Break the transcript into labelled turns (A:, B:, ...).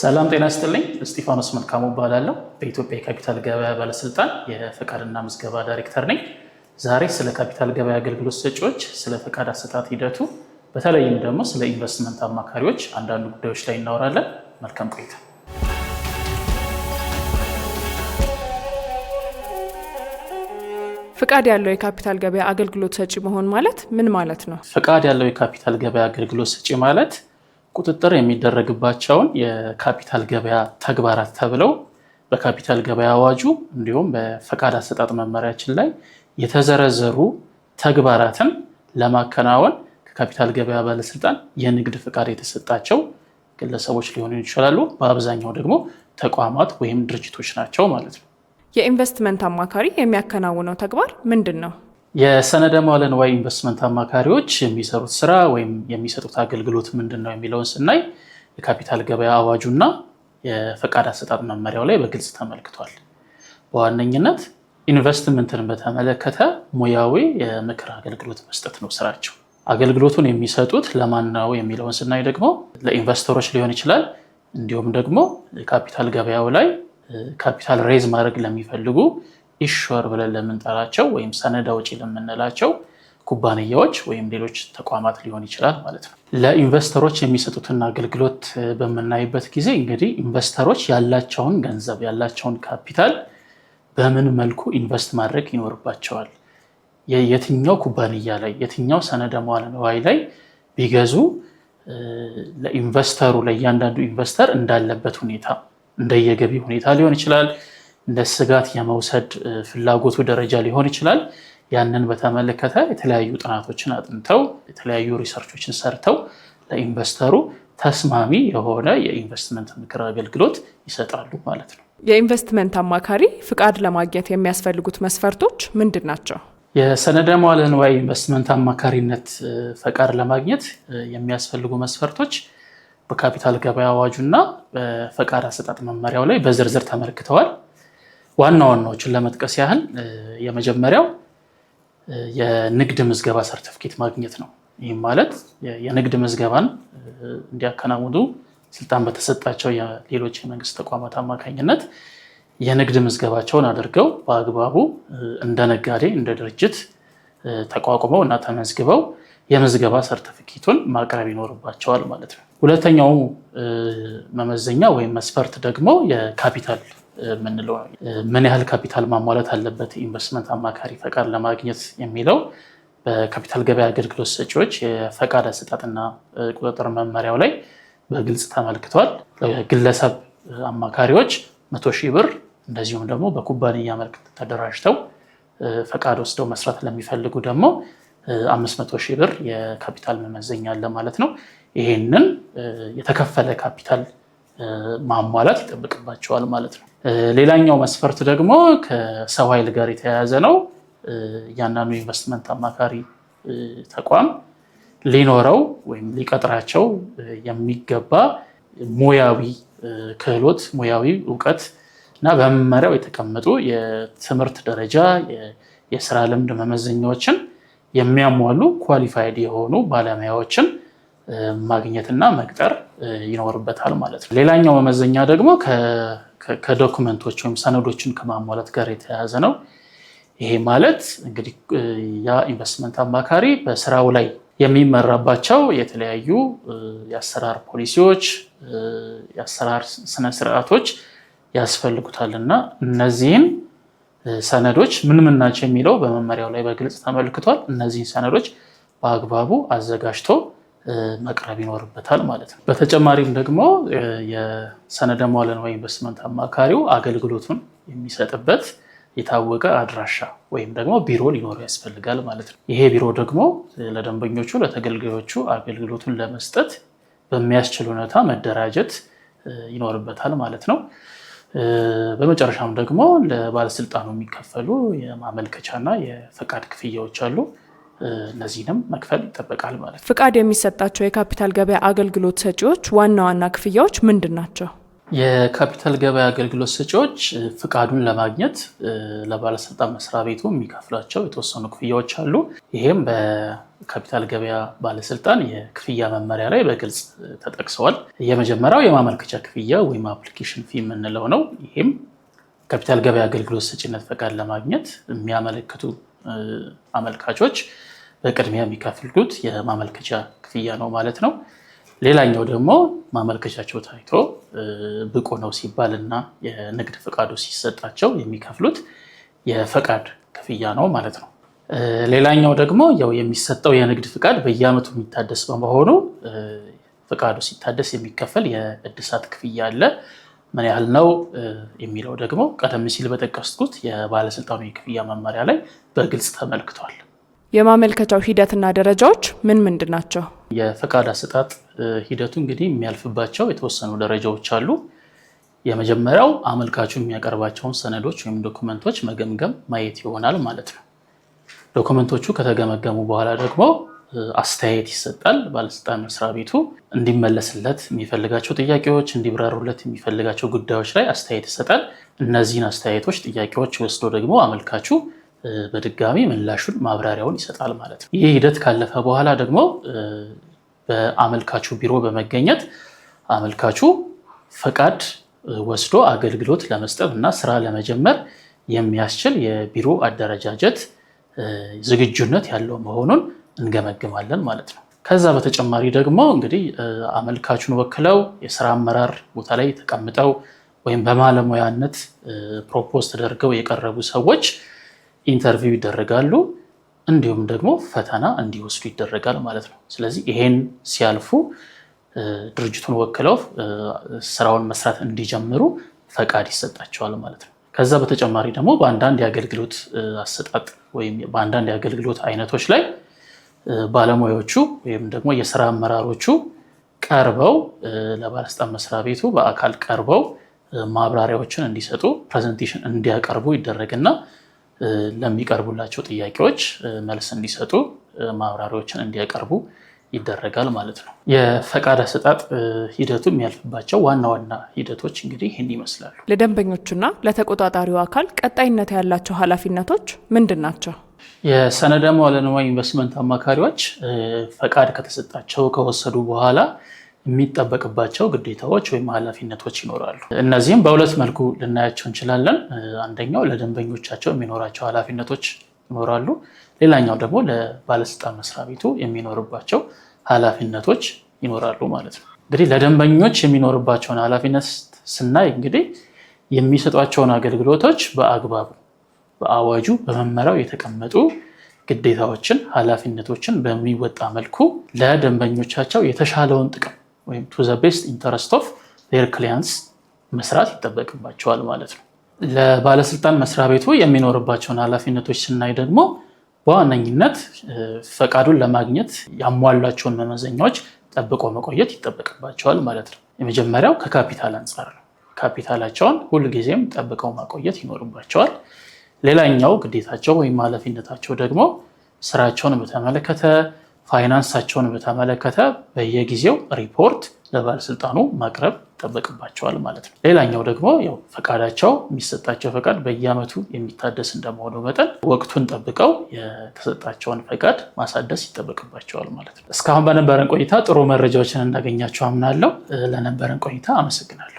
A: ሰላም ጤና ይስጥልኝ። እስጢፋኖስ መልካሙ እባላለሁ። በኢትዮጵያ የካፒታል ገበያ ባለስልጣን የፈቃድና ምዝገባ ዳይሬክተር ነኝ። ዛሬ ስለ ካፒታል ገበያ አገልግሎት ሰጪዎች፣ ስለ ፈቃድ አሰጣጥ ሂደቱ፣ በተለይም ደግሞ ስለ ኢንቨስትመንት አማካሪዎች አንዳንድ ጉዳዮች ላይ እናወራለን። መልካም ቆይታ።
B: ፈቃድ ያለው የካፒታል ገበያ አገልግሎት ሰጪ መሆን ማለት ምን ማለት ነው?
A: ፈቃድ ያለው የካፒታል ገበያ አገልግሎት ሰጪ ማለት ቁጥጥር የሚደረግባቸውን የካፒታል ገበያ ተግባራት ተብለው በካፒታል ገበያ አዋጁ እንዲሁም በፈቃድ አሰጣጥ መመሪያችን ላይ የተዘረዘሩ ተግባራትን ለማከናወን ከካፒታል ገበያ ባለስልጣን የንግድ ፈቃድ የተሰጣቸው ግለሰቦች ሊሆኑ ይችላሉ። በአብዛኛው ደግሞ ተቋማት ወይም ድርጅቶች ናቸው ማለት ነው።
B: የኢንቨስትመንት አማካሪ የሚያከናውነው ተግባር ምንድን ነው?
A: የሰነደ መዋዕለ ንዋይ ኢንቨስትመንት አማካሪዎች የሚሰሩት ስራ ወይም የሚሰጡት አገልግሎት ምንድን ነው የሚለውን ስናይ የካፒታል ገበያ አዋጁና የፈቃድ አሰጣጥ መመሪያው ላይ በግልጽ ተመልክቷል። በዋነኝነት ኢንቨስትመንትን በተመለከተ ሙያዊ የምክር አገልግሎት መስጠት ነው ስራቸው። አገልግሎቱን የሚሰጡት ለማን ነው የሚለውን ስናይ ደግሞ ለኢንቨስተሮች ሊሆን ይችላል። እንዲሁም ደግሞ የካፒታል ገበያው ላይ ካፒታል ሬዝ ማድረግ ለሚፈልጉ ኢሹር ብለን ለምንጠራቸው ወይም ሰነድ አውጪ ለምንላቸው ኩባንያዎች ወይም ሌሎች ተቋማት ሊሆን ይችላል ማለት ነው። ለኢንቨስተሮች የሚሰጡትን አገልግሎት በምናይበት ጊዜ እንግዲህ ኢንቨስተሮች ያላቸውን ገንዘብ ያላቸውን ካፒታል በምን መልኩ ኢንቨስት ማድረግ ይኖርባቸዋል፣ የትኛው ኩባንያ ላይ የትኛው ሰነደ መዋዕለ ንዋይ ላይ ቢገዙ ለኢንቨስተሩ ለእያንዳንዱ ኢንቨስተር እንዳለበት ሁኔታ እንደየገቢ ሁኔታ ሊሆን ይችላል፣ እንደ ስጋት የመውሰድ ፍላጎቱ ደረጃ ሊሆን ይችላል። ያንን በተመለከተ የተለያዩ ጥናቶችን አጥንተው የተለያዩ ሪሰርቾችን ሰርተው ለኢንቨስተሩ ተስማሚ የሆነ የኢንቨስትመንት ምክር አገልግሎት ይሰጣሉ ማለት ነው።
B: የኢንቨስትመንት አማካሪ ፍቃድ ለማግኘት የሚያስፈልጉት መስፈርቶች ምንድን ናቸው?
A: የሰነደ መዋዕለ ንዋይ ኢንቨስትመንት አማካሪነት ፈቃድ ለማግኘት የሚያስፈልጉ መስፈርቶች በካፒታል ገበያ አዋጁና በፈቃድ አሰጣጥ መመሪያው ላይ በዝርዝር ተመልክተዋል። ዋና ዋናዎችን ለመጥቀስ ያህል የመጀመሪያው የንግድ ምዝገባ ሰርቲፊኬት ማግኘት ነው። ይህም ማለት የንግድ ምዝገባን እንዲያከናውኑ ስልጣን በተሰጣቸው የሌሎች የመንግስት ተቋማት አማካኝነት የንግድ ምዝገባቸውን አድርገው በአግባቡ እንደ ነጋዴ እንደ ድርጅት ተቋቁመው እና ተመዝግበው የምዝገባ ሰርቲፊኬቱን ማቅረብ ይኖርባቸዋል ማለት ነው። ሁለተኛው መመዘኛ ወይም መስፈርት ደግሞ የካፒታል የምንለው ምን ያህል ካፒታል ማሟላት አለበት ኢንቨስትመንት አማካሪ ፈቃድ ለማግኘት የሚለው በካፒታል ገበያ አገልግሎት ሰጪዎች የፈቃድ አሰጣጥና ቁጥጥር መመሪያው ላይ በግልጽ ተመልክቷል። ግለሰብ አማካሪዎች 100,000 ብር እንደዚሁም ደግሞ በኩባንያ መልክ ተደራጅተው ፈቃድ ወስደው መስራት ለሚፈልጉ ደግሞ 500,000 ብር የካፒታል መመዘኛ አለ ማለት ነው። ይሄንን የተከፈለ ካፒታል ማሟላት ይጠብቅባቸዋል ማለት ነው። ሌላኛው መስፈርት ደግሞ ከሰው ኃይል ጋር የተያያዘ ነው። እያንዳንዱ ኢንቨስትመንት አማካሪ ተቋም ሊኖረው ወይም ሊቀጥራቸው የሚገባ ሙያዊ ክህሎት፣ ሙያዊ እውቀት እና በመመሪያው የተቀመጡ የትምህርት ደረጃ የስራ ልምድ መመዘኛዎችን የሚያሟሉ ኳሊፋይድ የሆኑ ባለሙያዎችን ማግኘትና መቅጠር ይኖርበታል ማለት ነው። ሌላኛው መመዘኛ ደግሞ ከዶክመንቶች ወይም ሰነዶችን ከማሟላት ጋር የተያያዘ ነው። ይሄ ማለት እንግዲህ ያ ኢንቨስትመንት አማካሪ በስራው ላይ የሚመራባቸው የተለያዩ የአሰራር ፖሊሲዎች፣ የአሰራር ስነስርዓቶች ያስፈልጉታልና እነዚህን ሰነዶች ምን ናቸው የሚለው በመመሪያው ላይ በግልጽ ተመልክቷል። እነዚህን ሰነዶች በአግባቡ አዘጋጅቶ መቅረብ ይኖርበታል ማለት ነው። በተጨማሪም ደግሞ የሰነደ መዋዕለ ንዋይ ኢንቨስትመንት አማካሪው አገልግሎቱን የሚሰጥበት የታወቀ አድራሻ ወይም ደግሞ ቢሮ ሊኖረው ያስፈልጋል ማለት ነው። ይሄ ቢሮ ደግሞ ለደንበኞቹ ለተገልጋዮቹ አገልግሎቱን ለመስጠት በሚያስችል ሁኔታ መደራጀት ይኖርበታል ማለት ነው። በመጨረሻም ደግሞ ለባለስልጣኑ የሚከፈሉ የማመልከቻና የፈቃድ ክፍያዎች አሉ። እነዚህንም መክፈል ይጠበቃል ማለት ነው።
B: ፍቃድ የሚሰጣቸው የካፒታል ገበያ አገልግሎት ሰጪዎች ዋና ዋና ክፍያዎች ምንድን ናቸው?
A: የካፒታል ገበያ አገልግሎት ሰጪዎች ፍቃዱን ለማግኘት ለባለስልጣን መስሪያ ቤቱ የሚከፍላቸው የተወሰኑ ክፍያዎች አሉ። ይሄም በካፒታል ገበያ ባለስልጣን የክፍያ መመሪያ ላይ በግልጽ ተጠቅሰዋል። የመጀመሪያው የማመልከቻ ክፍያ ወይም አፕሊኬሽን ፊ የምንለው ነው። ይሄም ካፒታል ገበያ አገልግሎት ሰጪነት ፈቃድ ለማግኘት የሚያመለክቱ አመልካቾች በቅድሚያ የሚከፍሉት የማመልከቻ ክፍያ ነው ማለት ነው። ሌላኛው ደግሞ ማመልከቻቸው ታይቶ ብቁ ነው ሲባል እና የንግድ ፈቃዱ ሲሰጣቸው የሚከፍሉት የፈቃድ ክፍያ ነው ማለት ነው። ሌላኛው ደግሞ ያው የሚሰጠው የንግድ ፈቃድ በየዓመቱ የሚታደስ በመሆኑ ፈቃዱ ሲታደስ የሚከፈል የእድሳት ክፍያ አለ። ምን ያህል ነው የሚለው ደግሞ ቀደም ሲል በጠቀስኩት የባለስልጣኑ የክፍያ መመሪያ ላይ በግልጽ ተመልክቷል።
B: የማመልከቻው ሂደትና ደረጃዎች ምን ምንድን ናቸው?
A: የፈቃድ አሰጣጥ ሂደቱ እንግዲህ የሚያልፍባቸው የተወሰኑ ደረጃዎች አሉ። የመጀመሪያው አመልካቹ የሚያቀርባቸውን ሰነዶች ወይም ዶክመንቶች መገምገም ማየት ይሆናል ማለት ነው። ዶክመንቶቹ ከተገመገሙ በኋላ ደግሞ አስተያየት ይሰጣል። ባለስልጣን መስሪያ ቤቱ እንዲመለስለት የሚፈልጋቸው ጥያቄዎች፣ እንዲብራሩለት የሚፈልጋቸው ጉዳዮች ላይ አስተያየት ይሰጣል። እነዚህን አስተያየቶች፣ ጥያቄዎች ወስዶ ደግሞ አመልካቹ በድጋሚ ምላሹን ማብራሪያውን ይሰጣል ማለት ነው። ይህ ሂደት ካለፈ በኋላ ደግሞ በአመልካቹ ቢሮ በመገኘት አመልካቹ ፈቃድ ወስዶ አገልግሎት ለመስጠት እና ስራ ለመጀመር የሚያስችል የቢሮ አደረጃጀት ዝግጁነት ያለው መሆኑን እንገመግማለን ማለት ነው። ከዛ በተጨማሪ ደግሞ እንግዲህ አመልካቹን ወክለው የስራ አመራር ቦታ ላይ ተቀምጠው ወይም በባለሙያነት ፕሮፖዝ ተደርገው የቀረቡ ሰዎች ኢንተርቪው ይደረጋሉ። እንዲሁም ደግሞ ፈተና እንዲወስዱ ይደረጋል ማለት ነው። ስለዚህ ይሄን ሲያልፉ ድርጅቱን ወክለው ስራውን መስራት እንዲጀምሩ ፈቃድ ይሰጣቸዋል ማለት ነው። ከዛ በተጨማሪ ደግሞ በአንዳንድ የአገልግሎት አሰጣጥ ወይም በአንዳንድ የአገልግሎት አይነቶች ላይ ባለሙያዎቹ ወይም ደግሞ የስራ አመራሮቹ ቀርበው ለባለስልጣን መስሪያ ቤቱ በአካል ቀርበው ማብራሪያዎችን እንዲሰጡ ፕሬዘንቴሽን እንዲያቀርቡ ይደረግና ለሚቀርቡላቸው ጥያቄዎች መልስ እንዲሰጡ ማብራሪያዎችን እንዲያቀርቡ ይደረጋል ማለት ነው። የፈቃድ አሰጣጥ ሂደቱ የሚያልፍባቸው ዋና ዋና ሂደቶች እንግዲህ ይህን ይመስላሉ።
B: ለደንበኞቹና ለተቆጣጣሪው አካል ቀጣይነት ያላቸው ኃላፊነቶች ምንድን ናቸው?
A: የሰነደ መዋዕለ ንዋይ ኢንቨስትመንት አማካሪዎች ፈቃድ ከተሰጣቸው ከወሰዱ በኋላ የሚጠበቅባቸው ግዴታዎች ወይም ኃላፊነቶች ይኖራሉ። እነዚህም በሁለት መልኩ ልናያቸው እንችላለን። አንደኛው ለደንበኞቻቸው የሚኖራቸው ኃላፊነቶች ይኖራሉ። ሌላኛው ደግሞ ለባለስልጣን መስሪያ ቤቱ የሚኖርባቸው ኃላፊነቶች ይኖራሉ ማለት ነው። እንግዲህ ለደንበኞች የሚኖርባቸውን ኃላፊነት ስናይ እንግዲህ የሚሰጧቸውን አገልግሎቶች በአግባቡ በአዋጁ በመመሪያው የተቀመጡ ግዴታዎችን፣ ኃላፊነቶችን በሚወጣ መልኩ ለደንበኞቻቸው የተሻለውን ጥቅም ወይም to the best interest of their clients መስራት ይጠበቅባቸዋል ማለት ነው። ለባለስልጣን መስሪያ ቤቱ የሚኖርባቸውን ኃላፊነቶች ስናይ ደግሞ በዋነኝነት ፈቃዱን ለማግኘት ያሟላቸውን መመዘኛዎች ጠብቆ መቆየት ይጠበቅባቸዋል ማለት ነው። የመጀመሪያው ከካፒታል አንጻር ነው። ካፒታላቸውን ሁልጊዜም ጠብቀው ማቆየት ይኖርባቸዋል። ሌላኛው ግዴታቸው ወይም ኃላፊነታቸው ደግሞ ስራቸውን በተመለከተ ፋይናንሳቸውን በተመለከተ በየጊዜው ሪፖርት ለባለስልጣኑ ማቅረብ ይጠበቅባቸዋል ማለት ነው። ሌላኛው ደግሞ ያው ፈቃዳቸው የሚሰጣቸው ፈቃድ በየዓመቱ የሚታደስ እንደመሆኑ መጠን ወቅቱን ጠብቀው የተሰጣቸውን ፈቃድ ማሳደስ ይጠበቅባቸዋል ማለት ነው። እስካሁን በነበረን ቆይታ ጥሩ መረጃዎችን እንዳገኛችሁ አምናለሁ። ለነበረን ቆይታ አመሰግናለሁ።